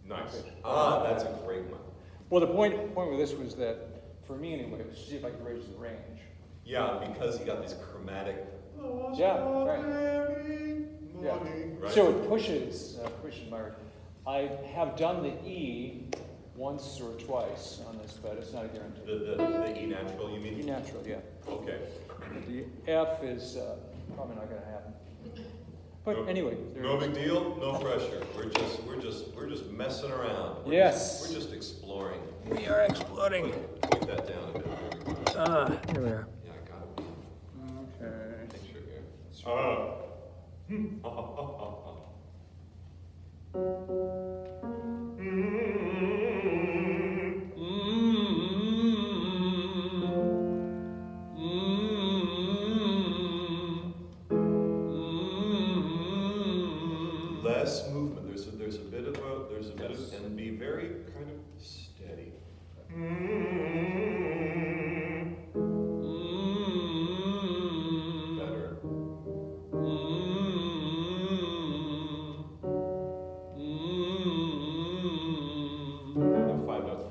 Nice. Ah, that's a great one. Well, the point with this was that, for me anyway, was to see if I could raise the range. Yeah, because you got these chromatic. Yeah, right. Yeah. Right. So it pushes my. I have done the E once or twice on this, but it's not a guarantee. The E natural, you mean? E natural, yeah. Okay. The F is probably not going to happen. But no, anyway, no big deal, no pressure. We're just messing around. We're just exploring. We are exploring. Point that down a bit. Here we are. Yeah, I got it. Okay. Picture here. Less movement. There's a bit of and be very kind of steady. Better. Now 5 notes.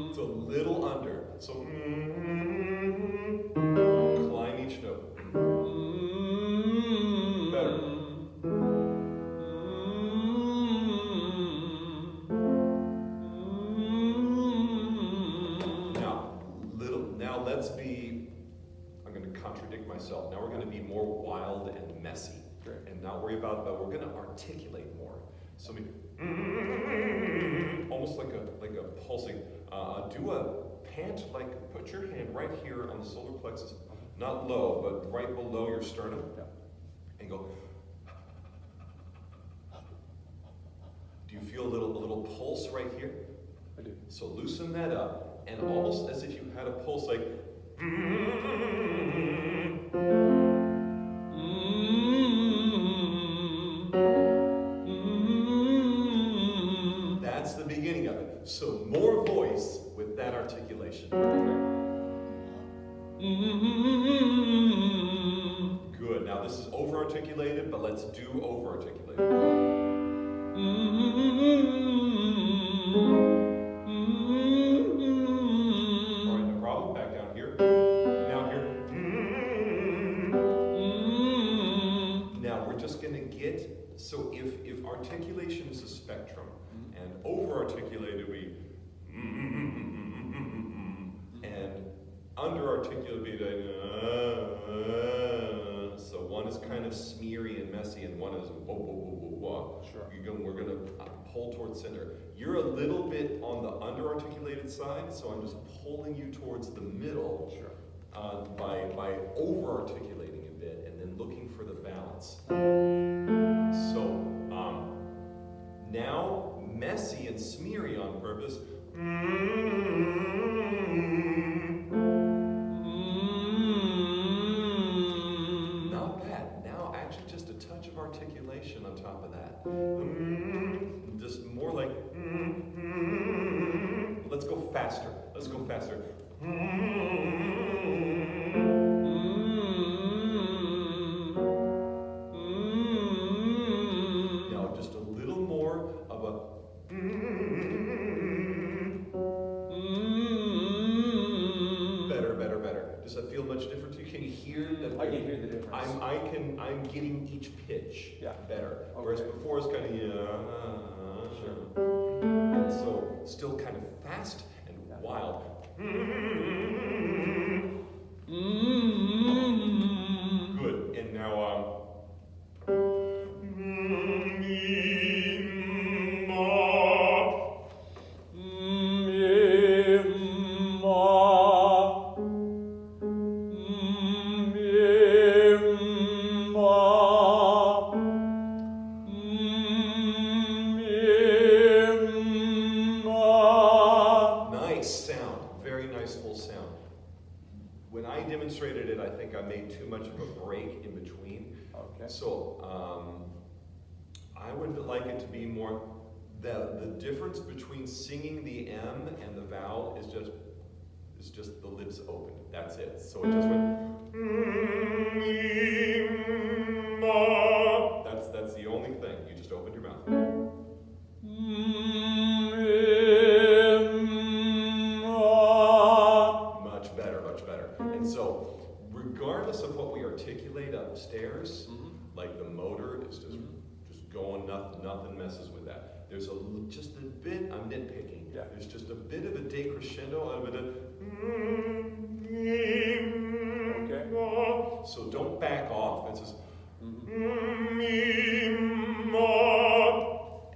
It's a little under. So climb each note. Better. Now let's be, I'm going to contradict myself. Now we're going to be more wild and messy. Great. And not worry about, but we're going to articulate more. So maybe, almost like a pulsing. Do a pant, like put your hand right here on the solar plexus, not low, but right below your sternum, and go. Do you feel a little pulse right here? I do. So loosen that up, and almost as if you had a pulse, like. That's the beginning of it. So more voice with that articulation. Good. Now this is over-articulated, but let's do over-articulated. All right, no problem. Back down here. Now here. Now we're just going to get, so if articulation is a spectrum, and over-articulated we, and under-articulated, so one is kind of smeary and messy, and one is whoa, whoa, whoa, whoa, whoa. Sure. We're going to pull towards center. You're a little bit on the under-articulated side, so I'm just pulling you towards the middle. Sure. By over-articulating a bit and then looking for the balance. So now messy and smeary on purpose. Not bad. Now actually just a touch of articulation on top of that. Just more like. Let's go faster. Let's go faster. Now just a little more of a. Better. Does that feel much different? You can hear that. I can hear the difference. I'm getting each pitch better. Okay. Whereas before it's kind of Sure. And so still kind of fast and wild. Good. And now nice sound. Very nice full sound. When I demonstrated it, I think I made too much of a break in between. Okay. So I would like it to be more, the difference between singing the M and the vowel is just the lips open. That's That's it. So it just went. That's the only thing. You just opened your mouth. Much better, much better. And so, regardless of what we articulate upstairs, like the motor is just going, nothing messes with that. There's just a bit, I'm nitpicking, there's just a bit of a decrescendo, a bit of, Okay. so don't back off, it's just,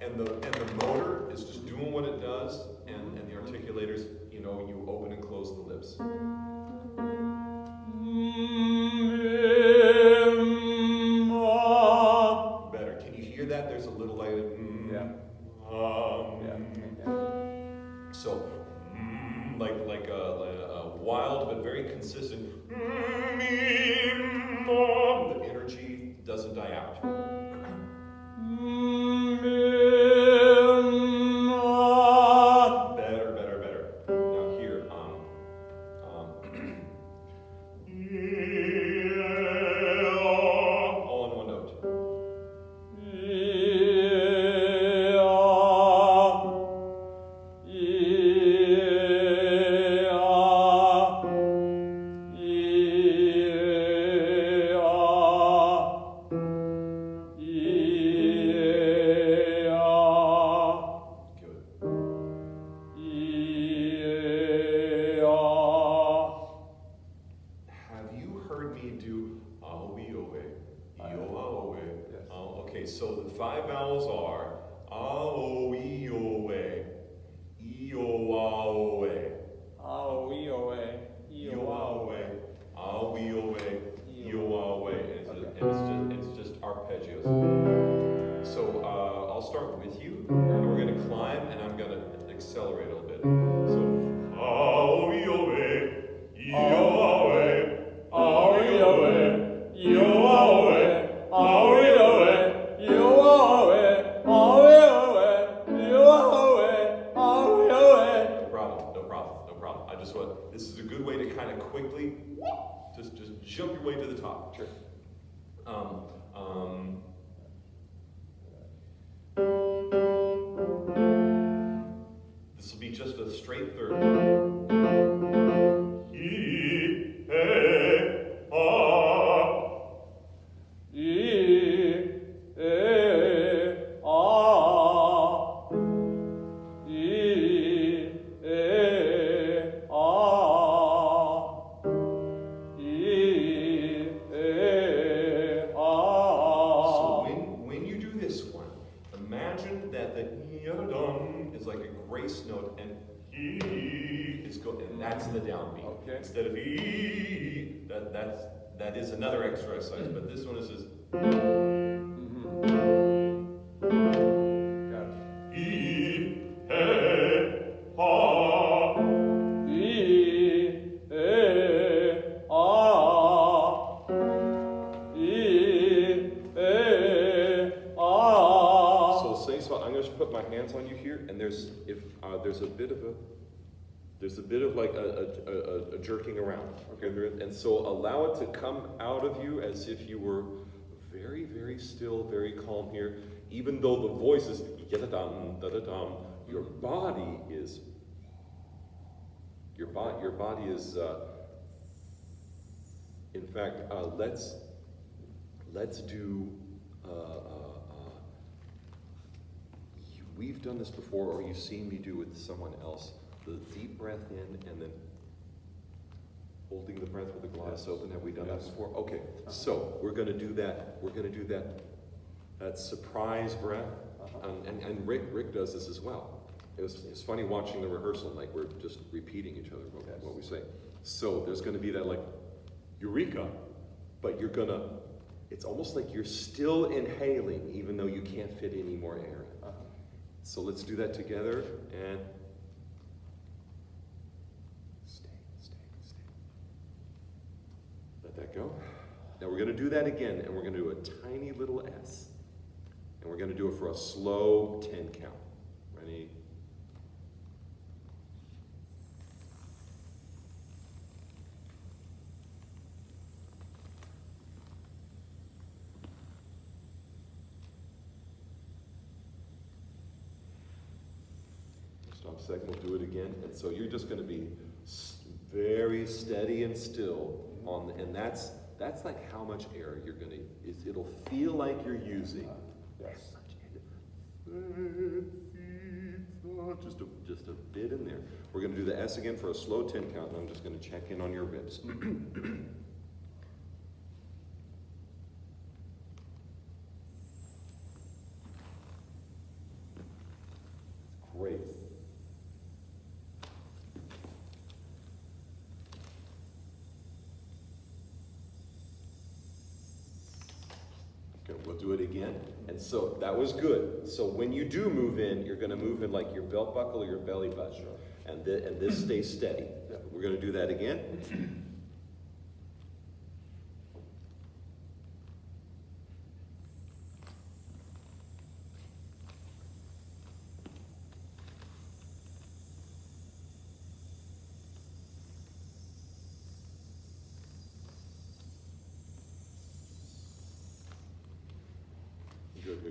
and the motor is just doing what it does, and the articulators, you know, you open and close the lips. Better. Can you hear that? There's a little like so like a wild but very consistent. The energy doesn't die out. Better. Now here, all in one note. So the 5 vowels are a-o-e-o-e, e-o-a-o-e, A-o-e-o-e, e-o-a-o-e, a-o-e-o-e, e-o-a-o-e, and it's just arpeggios. So I'll start with you, and we're going to climb, and I'm going to accelerate a little bit. So a-o-e-o-e, e-o-a-o-e, a-o-e-o-e, e-o-a-o-e, a-o-e-o-e. No problem. I just want, this is a good way to kind of quickly, just jump your way to the top. Sure. This will be just a straight third. Imagine that the is like a grace note, and is and that's the downbeat. Okay. Instead of that is another extra exercise, but this one is just. Got it. I'm going to put my hands on you here, and there's a bit of like a jerking around, okay? And so allow it to come out of you as if you were very, very still, very calm here. Even though the voice is da-da-dum, da-da-dum, your body is in fact, let's do. We've done this before, or you've seen me do with someone else. The deep breath in and then holding the breath with the glass open. Have we done that before? Okay, so we're going to do that. We're going to do that surprise breath, and Rick does this as well. It's funny watching the rehearsal, like we're just repeating each other what we say. So there's going to be that like eureka, but you're gonna. It's almost like you're still inhaling, even though you can't fit any more air. So let's do that together, and stay. Let that go. Now we're going to do that again, and we're going to do a tiny little S. And we're going to do it for a slow 10 count. Ready? Jump second, we'll do it again. And so you're just going to be very steady and still on, and that's like how much air you're going to, it'll feel like you're using. Yes. Just a bit in there. We're going to do the S again for a slow 10 count, and I'm just going to check in on your ribs. Great. Okay, we'll do it again. And so that was good. So when you do move in, you're going to move in like your belt buckle or your belly button. Sure. And this stays steady. Yeah. We're going to do that again.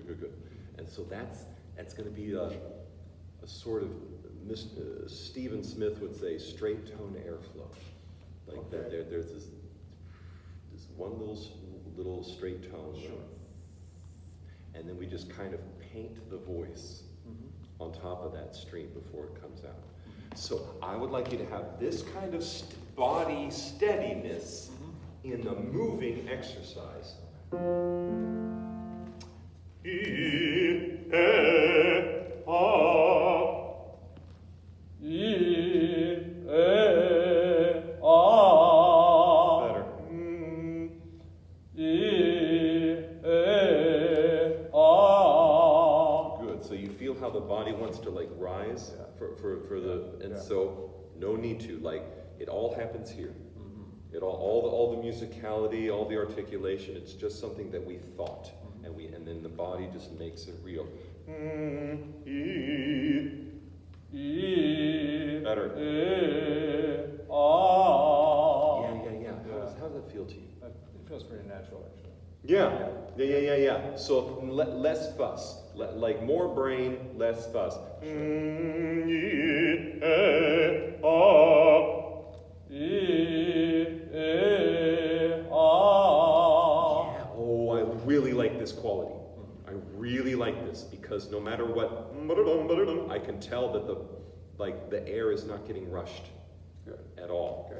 Good. And so that's going to be a sort of, Stephen Smith would say, straight tone airflow. Like okay. There's this one little straight tone. Sure. And then we just kind of paint the voice on top of that stream before it comes out. So I would like you to have this kind of body steadiness in the moving exercise. Better. Good. So you feel how the body wants to like rise for the, and so no need to, like it all happens here. It all the musicality, all the articulation, it's just something that we thought. And then the body just makes it real. Better. Yeah. How does that feel to you? It feels pretty natural, actually. Yeah. So less fuss. Like more brain, less fuss. I really like this quality. I really like this because no matter what, I can tell that the air is not getting rushed at all.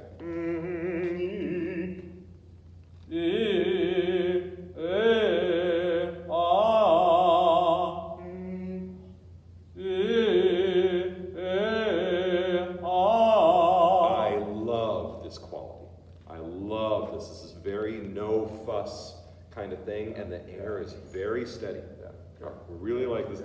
I love this quality. I love this. This is very no fuss kind of thing, and the air is very steady. Yeah. We really like this.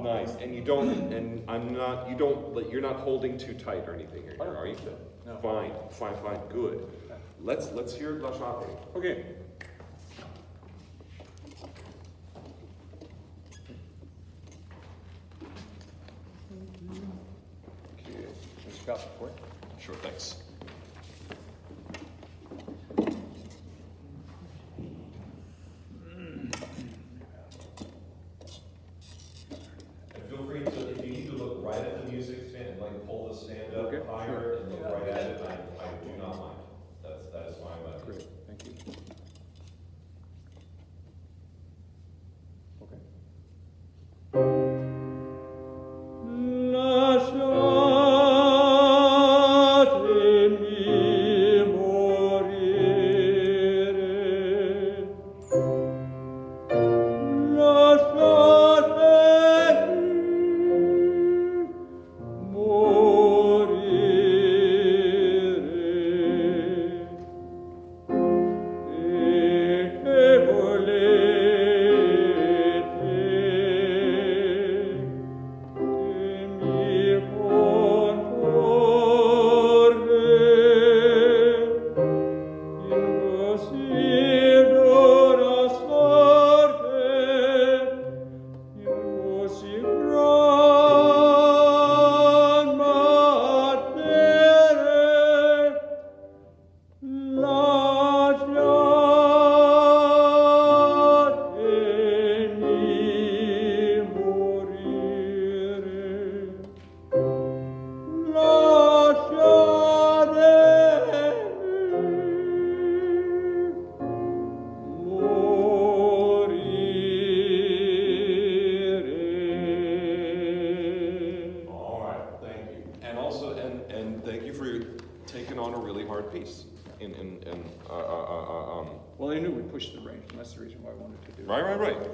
Nice. And you're not holding too tight or anything here, are you? No. Fine. Good. Let's hear La Chape. Okay. Got it for you. Sure, thanks. And feel free to, if you need to look right at the music stand, like pull the stand up higher and look right at it, I do not mind. That is fine by me. Great, thank you. Morire push the range, and that's the reason why I wanted to do it.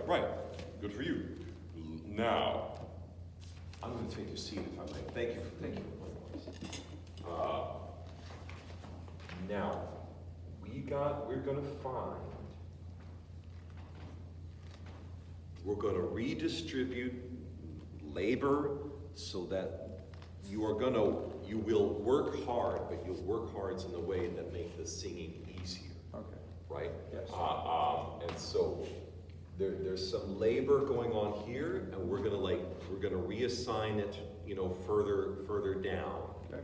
Right. Good for you. Now, I'm gonna take your seat if I may. Thank you. Now, we're gonna redistribute labor so that you will work hard, but you'll work hard in a way that make the singing easier, Okay. right? Yes. And so there's some labor going on here, and we're gonna reassign it, further down. Okay.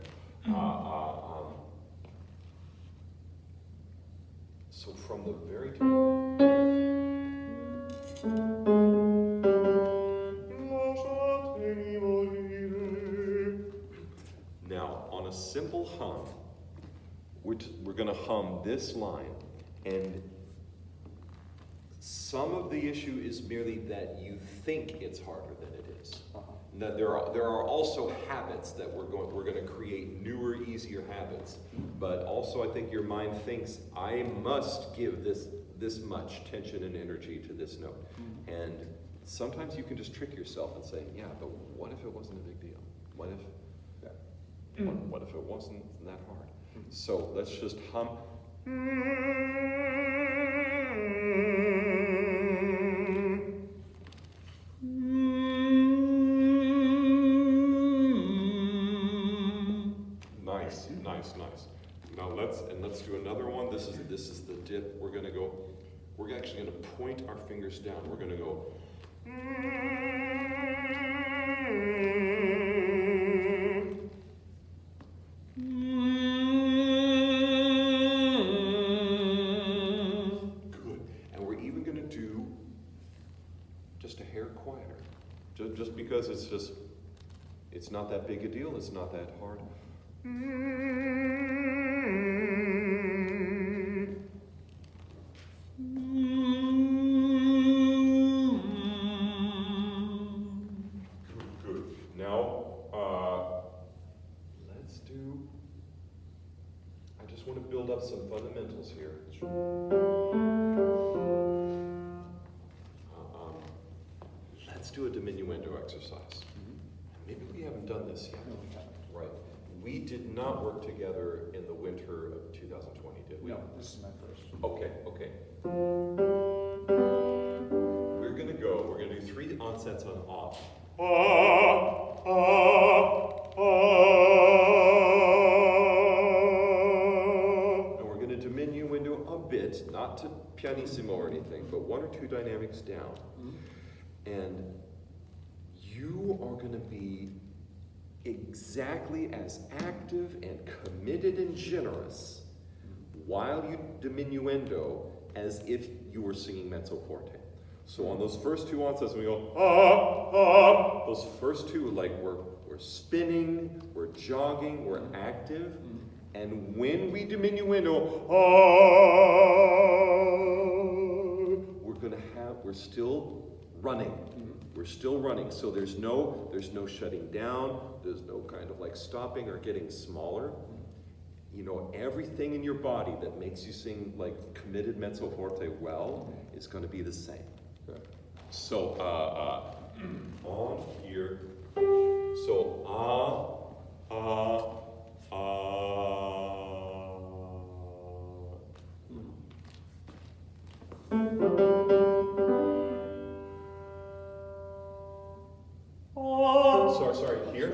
So from the very top. Now, on a simple hum, we're gonna hum this line, and some of the issue is merely that you think it's harder than it is. Now, there are also habits that we're going to create newer, easier habits. But also, I think your mind thinks I must give this much tension and energy to this note. And sometimes you can just trick yourself and say, yeah, but what if it wasn't a big deal? What if it wasn't that hard? So let's just hum. Nice. Now let's do another one. This is the dip. We're actually gonna point our fingers down. We're gonna go. Good. And we're even gonna do just a hair quieter. Just because it's not that big a deal, it's not that hard. Good. Now, I just want to build up some fundamentals here. Let's do a diminuendo exercise. Maybe we haven't done this yet. No, we haven't. Right. We did not work together in the winter of 2020, did we? No, this is my first. Okay. We're gonna do 3 onsets on off. And we're gonna diminuendo a bit, not to pianissimo or anything, but 1 or 2 dynamics down. And you are gonna be exactly as active and committed and generous while you diminuendo as if you were singing mezzo forte. So on those first 2 onsets, we go, those first 2, like we're spinning, we're jogging, we're active. And when we diminuendo, we're still running. We're still running, so there's no shutting down, there's no kind of like stopping or getting smaller. Everything in your body that makes you sing like committed mezzo forte well is going to be the same. So on here, so sorry, here.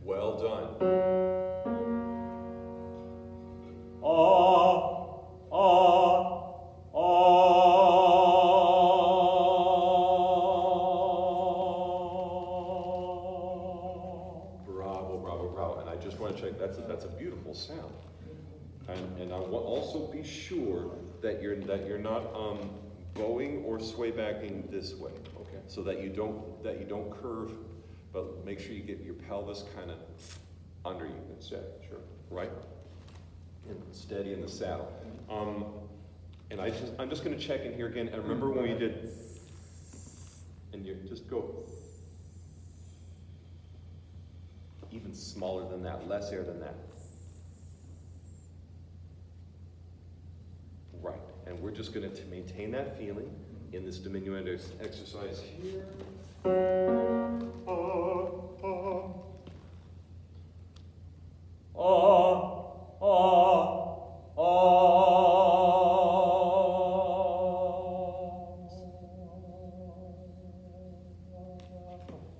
Well done. Bravo. And I just want to check, that's a beautiful sound. And I will also be sure that you're not bowing or sway backing this way. Okay. So that you don't curve, but make sure you get your pelvis kind of under you. That's it, sure. Right? And steady in the saddle. And I'm just gonna check in here again, and remember when we did, and you just go even smaller than that, less air than that. Right, and we're just gonna maintain that feeling in this diminuendo exercise here.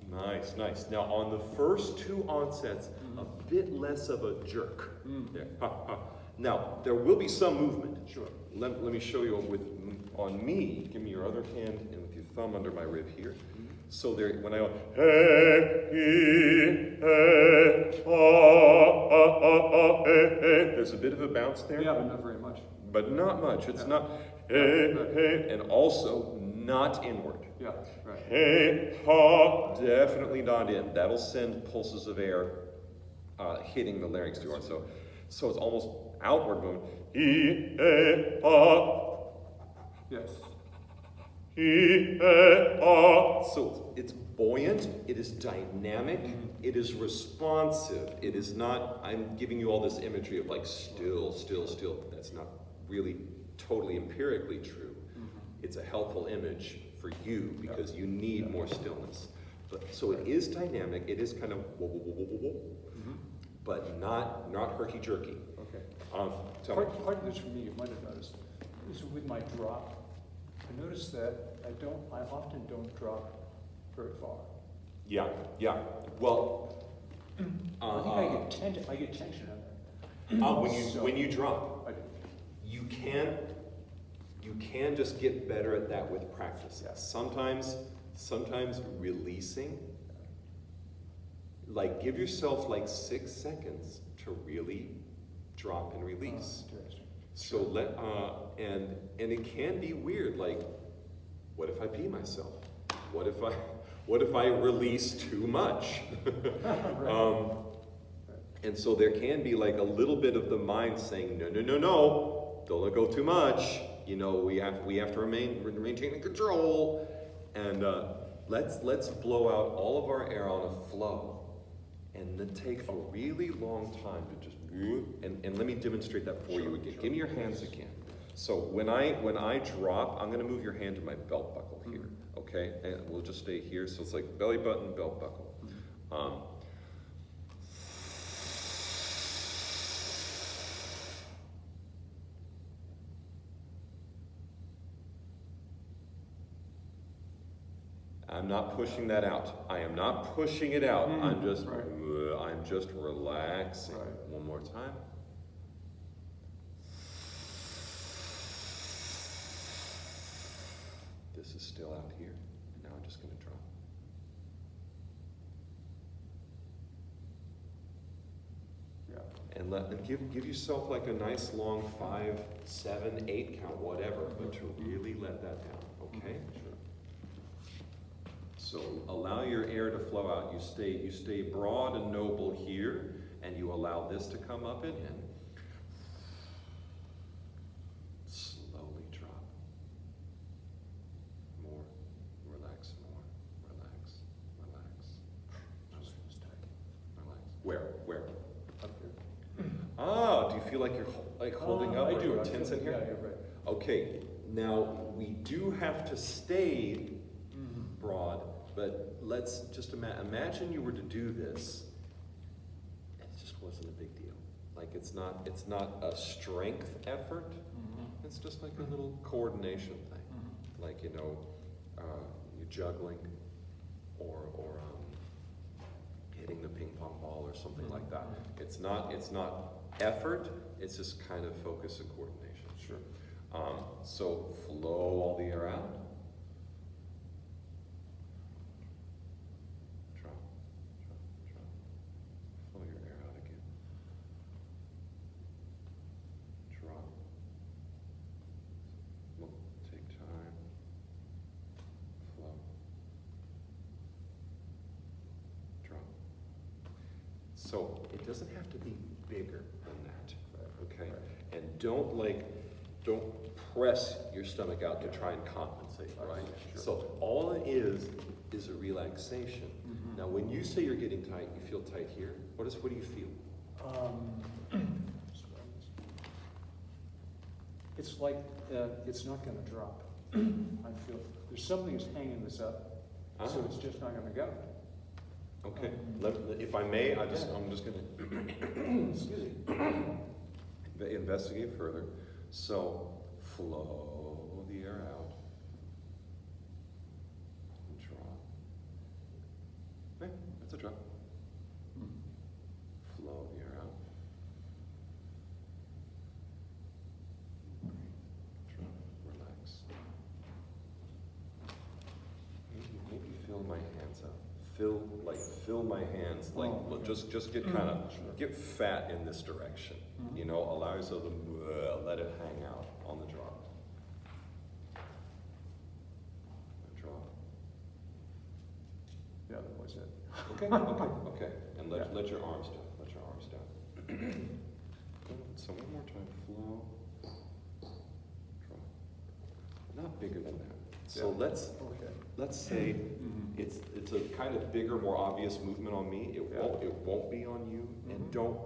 Nice, nice. Now on the first two onsets, a bit less of a jerk. There. Now, there will be some movement. Sure. Let me show you on me, give me your other hand and with your thumb under my rib here. So there, when I go, there's a bit of a bounce there. Yeah, but not very much. But not much. It's not, and also not inward. Yeah, right. Definitely not in. That'll send pulses of air hitting the larynx too hard. So it's almost outward movement. Yes. So it's buoyant, it is dynamic, it is responsive. It is not, I'm giving you all this imagery of like still, still, still. That's not really totally empirically true. It's a helpful image for you because you need more stillness. But so it is dynamic, it is kind of whoa, whoa, whoa, whoa, whoa, whoa, but not herky-jerky. Okay. Tell me. Part of this for me, you might have noticed, is with my drop. I noticed that I often don't drop very far. Yeah, yeah. Well, I think I get tension on there. when you drop, I do. you can just get better at that with practice. Yeah. Sometimes releasing, like give yourself like 6 seconds to really drop and release. Interesting. So and it can be weird, like, what if I pee myself? What if I release too much? Right. And so there can be like a little bit of the mind saying, no, no, no, no, don't let go too much. You know, we have to maintain control. And let's blow out all of our air on a flow. And then take a really long time to just, and let me demonstrate that for you again. Give me your hands again. So when I drop, I'm gonna move your hand to my belt buckle here, okay? And we'll just stay here, so it's like belly button, belt buckle. I'm not pushing that out. I am not pushing it out. I'm just relaxing. Right. One more time. This is still out here. Now I'm just going to drop. Yeah. And give yourself like a nice long 5, 7, 8 count, whatever, but to really let that down. Okay. Sure. So allow your air to flow out. You stay broad and noble here, and you allow this to come up and in. Slowly drop. More. Relax more. Relax. Relax. Relax. Where? Up here. Ah, do you feel like you're holding up I or do. you're tense in here? Yeah, you're right. Okay, now we do have to stay broad, but let's just imagine you were to do this. It just wasn't a big deal. Like it's not a strength effort. It's just like a little coordination thing. Like you're juggling or hitting the ping pong ball or something like that. It's not effort. It's just kind of focus and coordination. Sure. So flow all the air out. Drop. Flow your air out again. Drop. Take time. Flow. Drop. So it doesn't have to be bigger than that, okay? And don't don't press your stomach out to try and compensate, right? So all it is a relaxation. Now, when you say you're getting tight, you feel tight here. What do you feel? It's like it's not going to drop. I feel there's something that's hanging this up, so it's just not going to go. Okay. If I may, I'm just going to excuse me. Investigate further. So flow the air out. Drop. Okay, that's a drop. Flow the air out. Drop. Relax. Maybe fill my hands up. Fill my hands, like just get kind of get fat in this direction. You know, allow yourself to let it hang out on the drop. Drop. Yeah, that was it. Okay. And let your arms down. Let your arms down. So one more time. Flow. Drop. Not bigger than that. So let's say it's a kind of bigger, more obvious movement on me. It won't be on you, and don't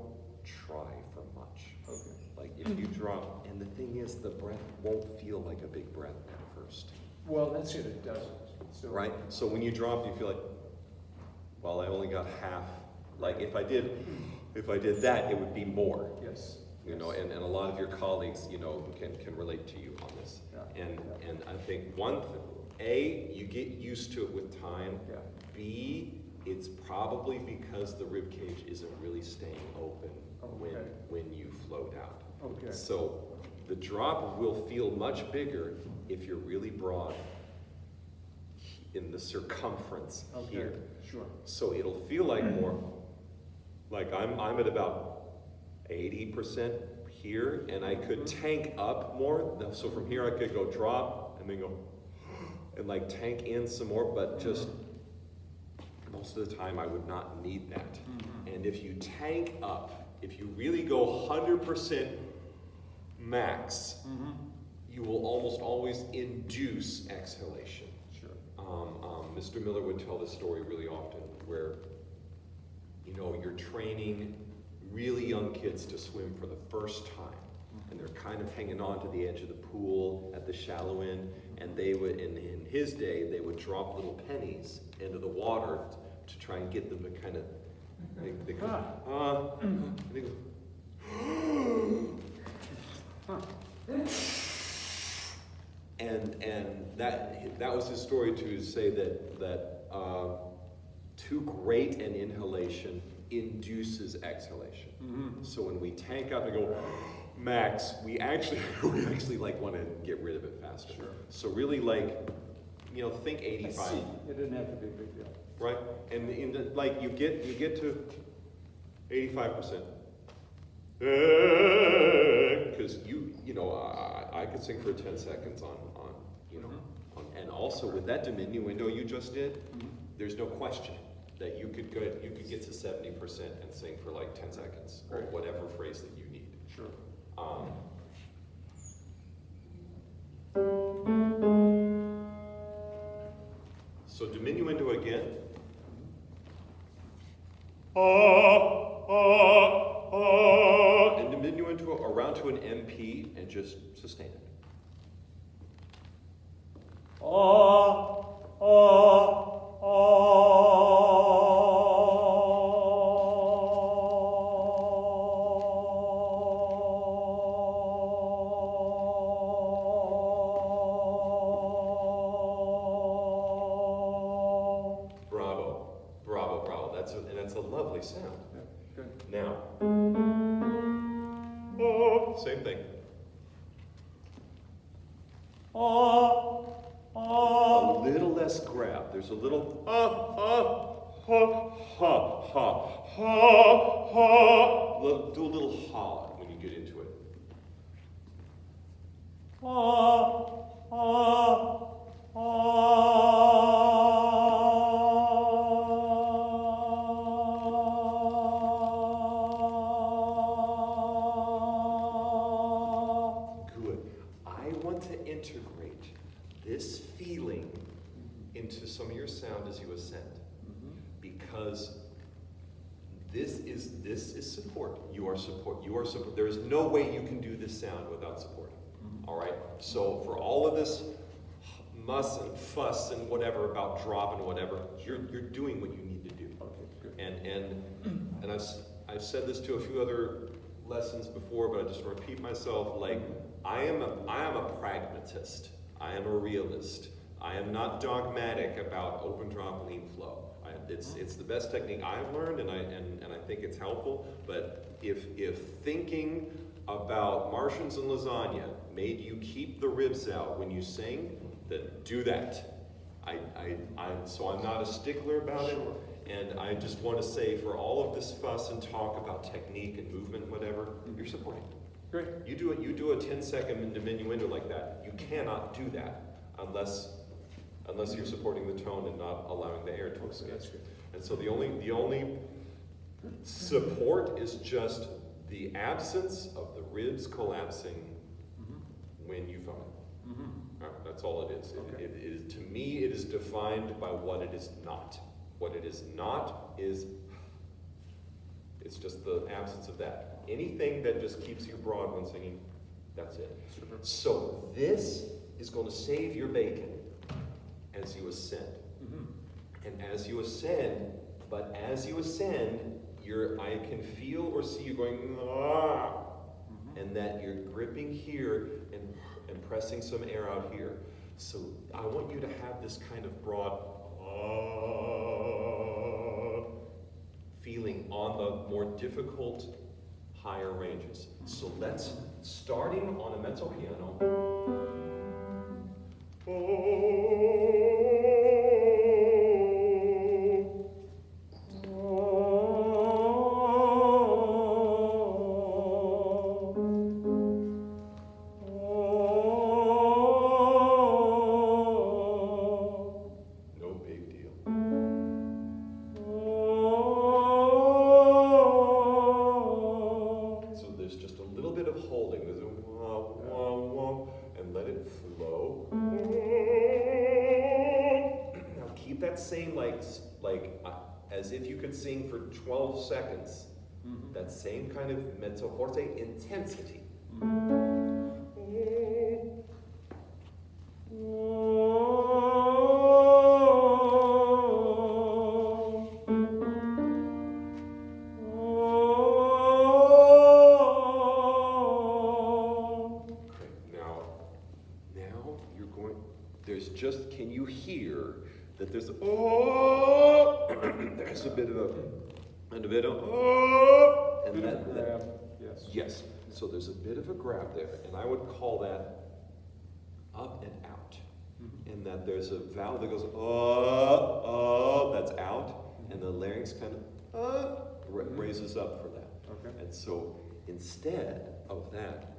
try for much. Okay. Like if you drop, and the thing is, the breath won't feel like a big breath at first. Well, that's it. It doesn't. So, Right. So when you drop, you feel like, well, I only got half. Like if I did that, it would be more. Yes. You know, and a lot of your colleagues, you know, can relate to you on this. Yeah. And I think one thing, A, you get used to it with time. Yeah. B, it's probably because the rib cage isn't really staying open when you float out. Okay. So the drop will feel much bigger if you're really broad in the circumference here. Sure. So it'll feel like more, like I'm at about 80% here, and I could tank up more. So from here I could go drop and then go and like tank in some more, but just most of the time I would not need that. And if you tank up, if you really go 100% max, you will almost always induce exhalation. Sure. Mr. Miller would tell this story really often where, you know, you're training really young kids to swim for the first time, and they're kind of hanging on to the edge of the pool at the shallow end, and they would, in his day, they would drop little pennies into the water to try and get them to kind of, they go, and they go, and that was his story to say that too great an inhalation induces exhalation. So when we tank up and go max, we actually like want to get rid of it faster. Sure. So really, like, you know, think 85. It didn't have to be a big deal. Right? And like you get to 85%. Because you know, I could sing for 10 seconds on you know, and also with that diminuendo you just did, there's no question that you could get to 70% and sing for like 10 seconds or whatever phrase that you need. Sure. So diminuendo again. And diminuendo around to an MP and just sustain it. Bravo. That's a lovely sound. Yeah, good. Now, same thing. A little less grab. There's a little do a little ha when you get into it. Good. into some of your sound as you ascend. Mhm. Because this is support. You are support. You are support. There is no way you can do this sound without support. Mhm. All right? So for all of this muss and fuss and whatever about drop and whatever, you're doing what you need to do. Okay, good. And I've said this to a few other lessons before, but I just repeat myself, like, I am a pragmatist. I am a realist. I am not dogmatic about open drop lean flow. It's the best technique I've learned, and I think it's helpful. But if thinking about Martians and lasagna made you keep the ribs out when you sing, then do that. So I'm not a stickler about it. And I just want to say, for all of this fuss and talk about technique and movement, whatever, you're supporting. Great. You do a 10-second diminuendo like that. You cannot do that unless you're supporting the tone and not allowing the air to escape. That's good. And so the only support is just the absence of the ribs collapsing when you foam it. Mm-hmm. That's all it is. Okay. It is, to me, it is defined by what it is not. What it is not is, it's just the absence of that. Anything that just keeps you broad when singing, that's it. Super. So this is going to save your bacon as you ascend. Mm-hmm. And as you ascend, I can feel or see you going, ah, and that you're gripping here and pressing some air out here. So I want you to have this kind of broad feeling on the more difficult higher ranges. So let's, starting on a mezzo piano. No big deal. So there's just a little bit of holding. There's a wah, wah, wah, and let it flow. Now keep that same as if you could sing for 12 seconds. Mm-hmm. That same kind of mezzo forte intensity. Now you're going, can you hear that there's there's a bit of and that, grab. Yes. yes, so there's a bit of a grab there, and I would call that up and out. Mm-hmm. And that there's a vowel that goes that's out, and the larynx kind of raises up for that. Okay. And so instead of that,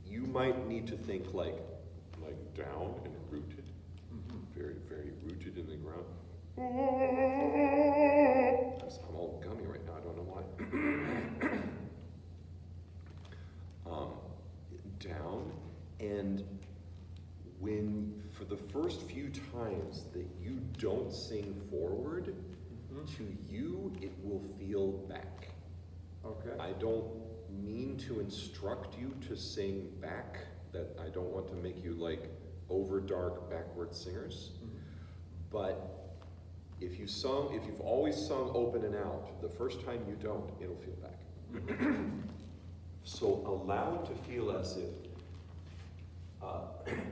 you might need to think like down and rooted, very, very rooted in the ground. I'm all gummy right now, I don't know why. Down, and for the first few times that you don't sing forward, to you it will feel back. Okay. I don't mean to instruct you to sing back, that I don't want to make you like over dark backward singers, but if you've always sung open and out, the first time you don't, it'll feel back. So allow it to feel as if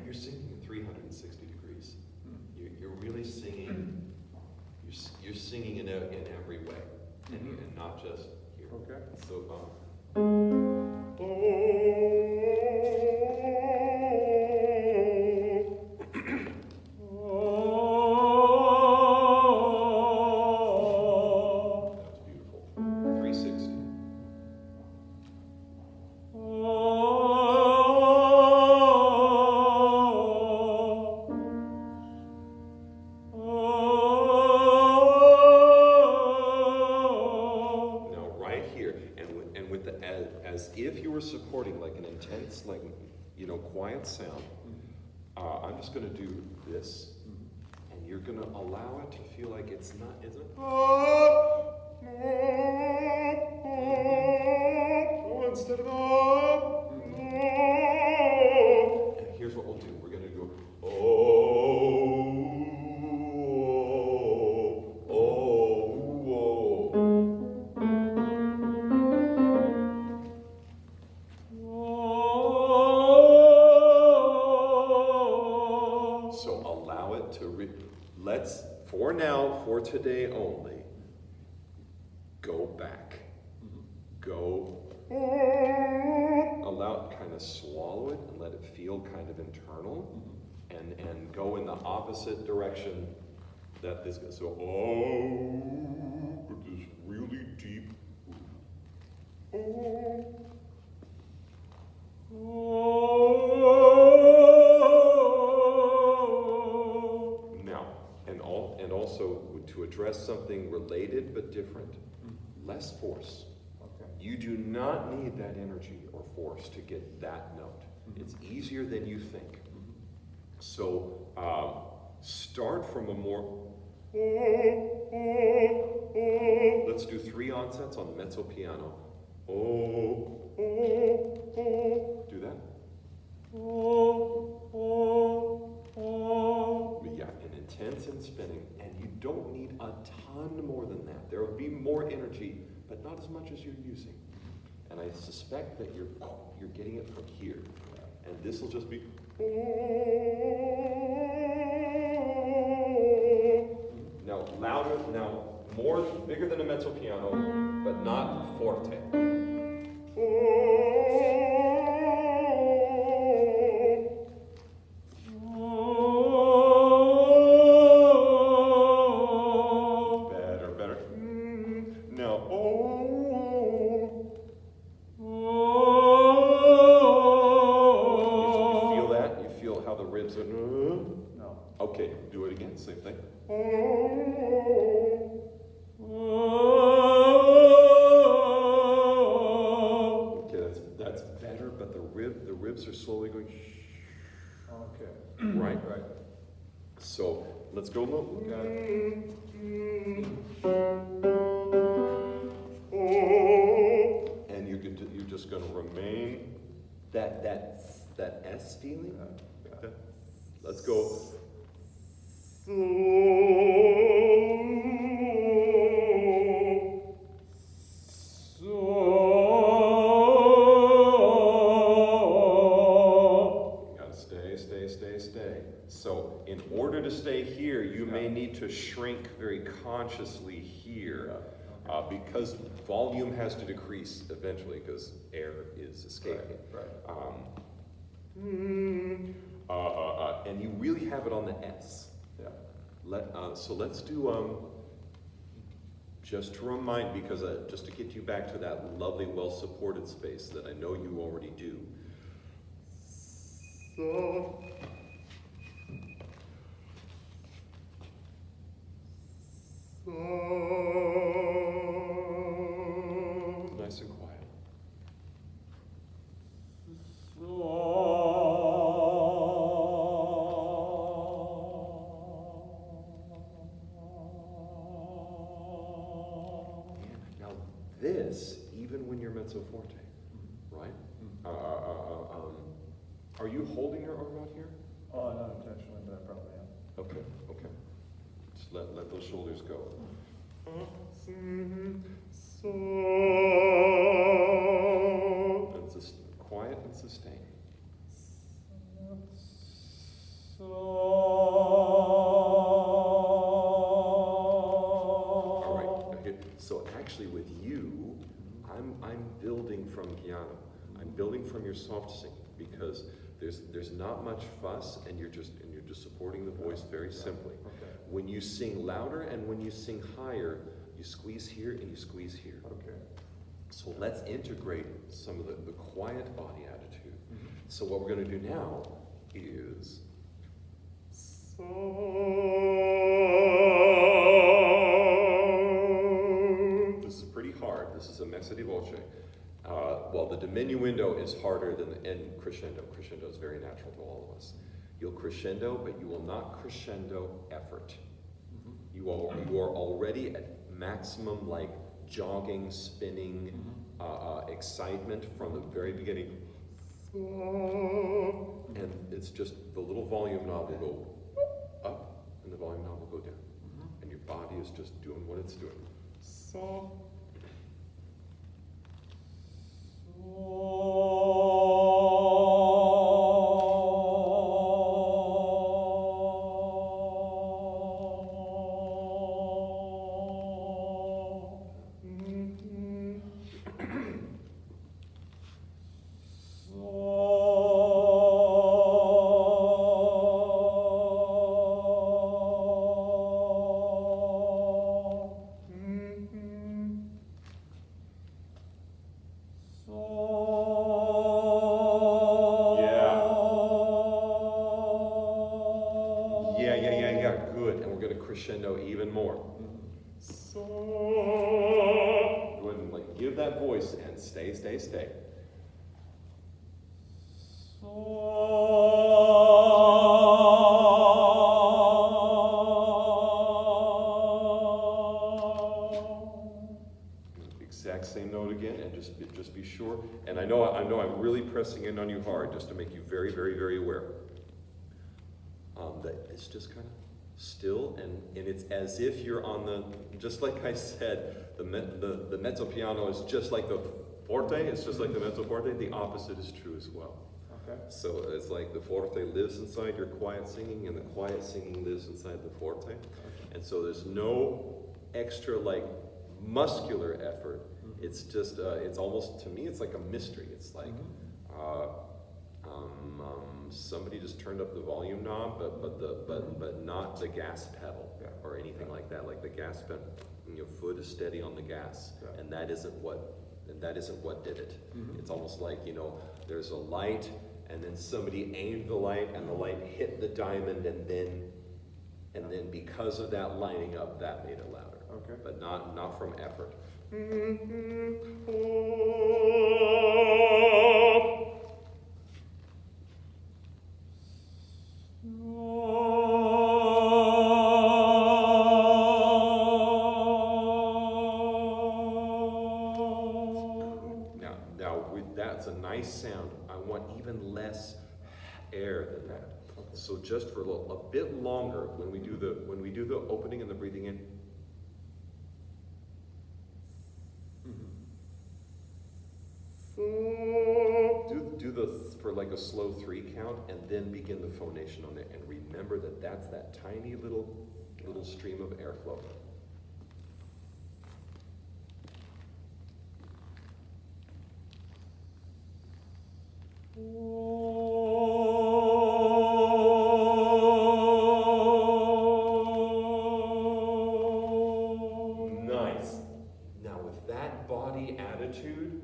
you're singing in 360 degrees. You're really singing, you're singing in every way, and not just here. Okay. So, that's beautiful. 360. Now, right here, and with the as if you were supporting like an intense, quiet sound. I'm just going to do this, gonna allow it to feel like it's not, isn't it? Instead of and here's what we'll do. We're gonna go So allow it to let's, for now, for today only, go back. Go, allow it, kind of swallow it and let it feel kind of internal, and go in the opposite direction that this goes. So, with this really deep. Now, and also to address something related but different, less force. Okay. You do not need that energy or force to get that note. It's easier than you think. So start from a more. Let's do 3 onsets on the mezzo piano. Do that. Yeah, and intense and spinning, and you don't need a ton more than that. There will be more energy, but not as much as you're using. And I suspect that you're getting it from here, and this will just be. Now louder, now more, bigger than a mezzo piano, but not forte. Better. Now, you feel that? You feel how the ribs are? No. Okay, do it again, same thing. Okay, that's better, but the ribs are slowly going. Okay. Right. So let's go low. Got it. And you're just going to remain that S feeling. Okay. Let's go. Stay. So in order to stay here, you may need to shrink very consciously here, because volume has to decrease eventually because air is escaping. And you really have it on the S. Yeah. So let's do, just to remind, because just to get you back to that lovely, well-supported space that I know you already do. So. Nice and quiet. Now this, even when you're mezzo forte, right? Are you holding your arm out here? Oh, not intentionally, but I probably am. Okay. Just let those shoulders go. And just quiet and sustain. All right. Okay. So actually, with you, I'm building from piano. I'm building from your soft singing because there's not much fuss, and you're just supporting the voice very simply. Okay. When you sing louder and when you sing higher, you squeeze here and you squeeze here. Okay. So let's integrate some of the quiet body attitude. So what we're going to do now is this is pretty hard. This is a messa di voce. Well, the diminuendo is harder than the end crescendo. Crescendo is very natural to all of us. You'll crescendo, but you will not crescendo effort. You are already at maximum like jogging, spinning, excitement from the very beginning. And it's just the little volume knob will go up and the volume knob will go down. And your body is just doing what it's doing. So. Yeah, good. And we're going to crescendo even more. So, go ahead and like give that voice and stay. Exact same note again, and just be sure. And I know I'm really pressing in on you hard, just to make you very, very, very aware. That it's just kind of still, and it's as if you're on the, just like I said, the mezzo piano is just like the forte, it's just like the mezzo forte, the opposite is true as well. Okay. So it's like the forte lives inside your quiet singing, and the quiet singing lives inside the forte. Okay. And so there's no extra like muscular effort. It's just, it's almost, to me, it's like a mystery. It's like, somebody just turned up the volume knob, but not the gas pedal or anything like that. Like the gas pedal, your foot is steady on the gas, and that isn't what did it. It's almost like, there's a light, and then somebody aimed the light, and the light hit the diamond, and then because of that lining up, that made it louder. Okay. But not from effort. That's a nice sound. I want even less air than that. Okay. So just for a bit longer, when we do the opening and the breathing in. Do the for like a slow 3 count, and then begin the phonation on it, and remember that's that tiny little stream of airflow. Nice. Now with that body attitude,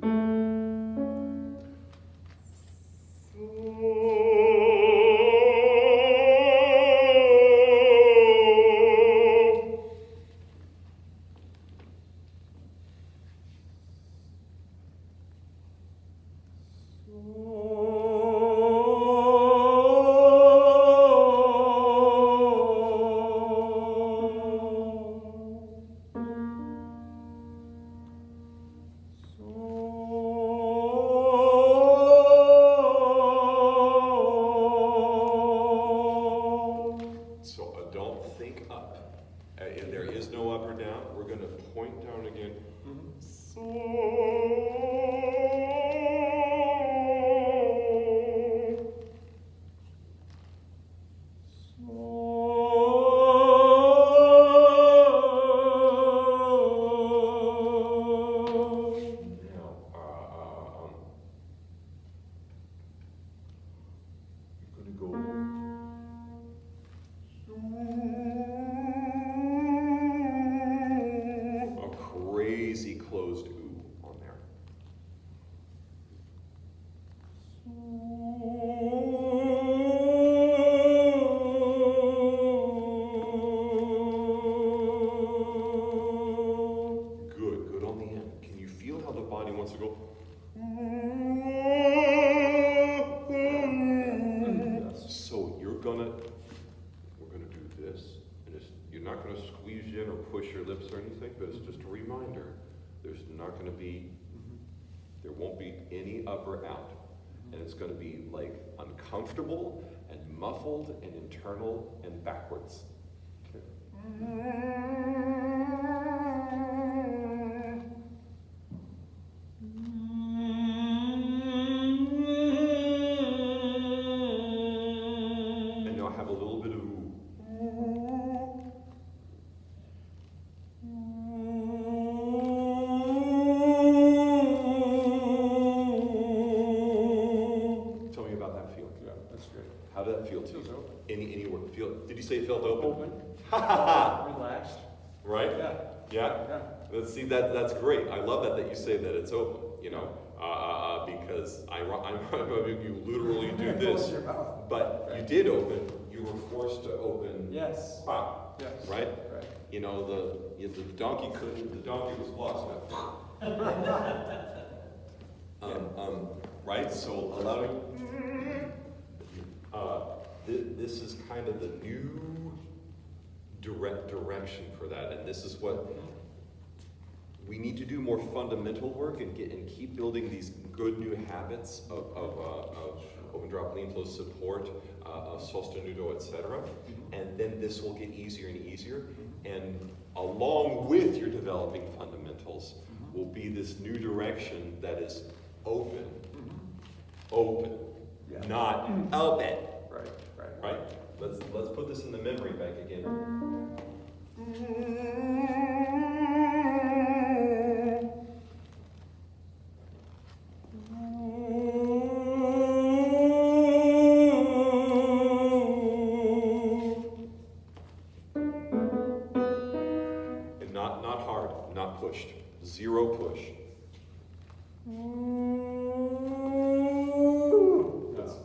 there is no up or down. We're going to point down again. Crazy closed ooh on there. Good on the end. Can you feel how the body wants to go? So we're gonna do this. trying to squeeze you in or push your lips or anything, but it's just a reminder. There's not gonna be, there won't be any up or out. And it's gonna be like uncomfortable and muffled and internal and backwards. Okay. And now have a little bit of ooh. Tell me about that feeling. Yeah, that's great. How did that feel to Feels you? open. Any word feel? Did you say it felt open? Open. Ha ha ha! Relaxed. Right? Yeah. Yeah. Yeah. Let's see that's great. I love that you say that it's open. You know, because I'm you literally do this, Close your mouth. but you did open. You were forced to open. Yes. Pop. Yes. Right. Right. You know the donkey couldn't. The donkey was lost. Right. So allowing. This is kind of the new direction for that, and this is what we need to do more fundamental work and keep building these good new habits of open drop lean flow support, sostenuto, etc. And then this will get easier and easier. And along with your developing fundamentals will be this new direction that is open, Yeah. not open. Right. Right. Right? Let's put this in the memory bank again. And not hard, not pushed. Zero push.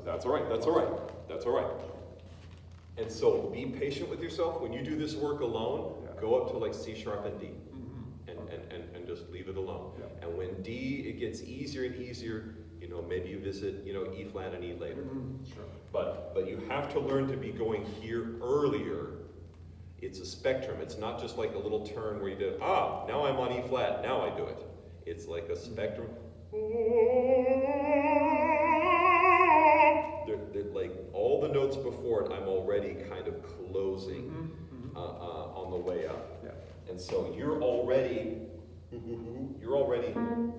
That's all right. That's all right. That's all right. And so be patient with yourself. When you do this work alone, go up to like C sharp and D. And just leave it alone. Yeah. And when D, it gets easier and easier, you know, maybe you visit, you know, E flat and E later. Sure. But you have to learn to be going here earlier. It's a spectrum. It's not just like a little turn where you do, now I'm on E flat, now I do it. It's like a spectrum. They're like all the notes before it, I'm already kind of closing on the way up. Yeah. And so you're already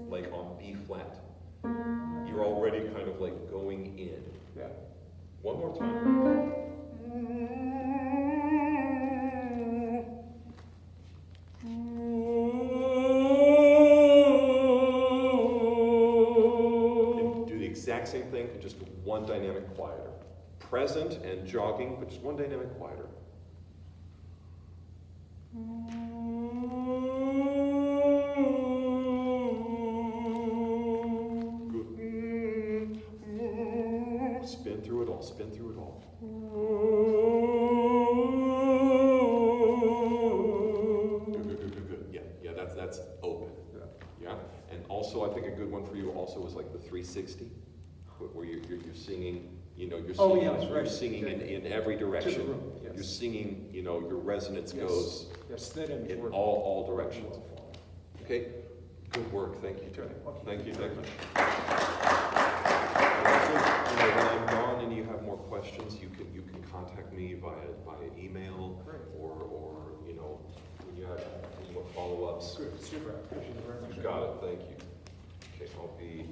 like on B flat. You're already kind of like going in. Yeah. One more time. And do the exact same thing, just one dynamic quieter. Present and jogging, but just one dynamic quieter. Good. Spin through it all, spin through it all. Good. Yeah, that's open. Yeah, and also I think a good one for you also was like the 360, where you're singing. You know, you're singing, you're singing in every direction. room, yes. You're singing, you know, your resonance goes Yes, that and in work. all directions. Okay, good work. Thank you, Tony. Thank you. You know, when I'm gone and you have more questions, you can contact me via email or you know when you want follow-ups. Good, super. I appreciate it very much. You got it. Thank you. Okay, I'll be.